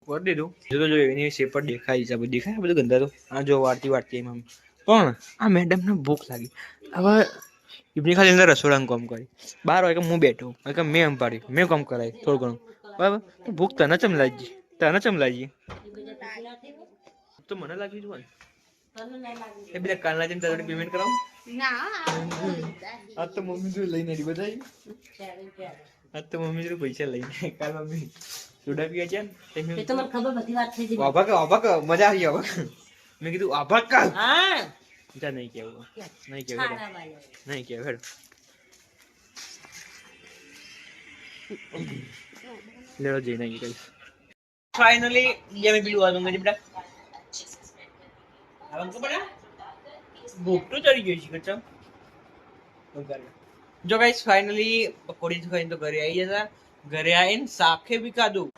કરી દીધું જો એની શેપર દેખાય છે, બધું દેખાય બધું ગંદા તો આ જો વાળતી એમાં પણ આ મેડમને ભૂખ લાગી. હવે એમની ખાલી અંદર રસોડાનું કામ કરી 12 વાગે હું બેઠો કે મેં એમ પાડ્યું મેં કામ કરાય થોડું ઘણું બરાબર. ભૂખ તને ચમ લાગી તો મને લાગી જોવા એ બધા કાલના જેમ તારે પેમેન્ટ કરાવું આ તો મમ્મી જો લઈને આવી બધાય આ તો મમ્મી જો પૈસા લઈને કાલ મમ્મી સોડા પીવા છે ને તો મને ખબર બધી વાત થઈ ગઈ. આભાક મજા આવી આભાક મેં કીધું આભાક હા જા નહીં કેવું હેડ લેડો જઈને આવી કઈ ફાઇનલી જે મેં પીલું આલું મેં બેટા આવું તો બડા ભૂખ તો ચડી ગઈ છે કચ્ચા જો ગાઈસ ફાઇનલી પકોડી ખાઈને તો ઘરે આવી જતા. ઘરે આવીને શાકે બી ખાધું.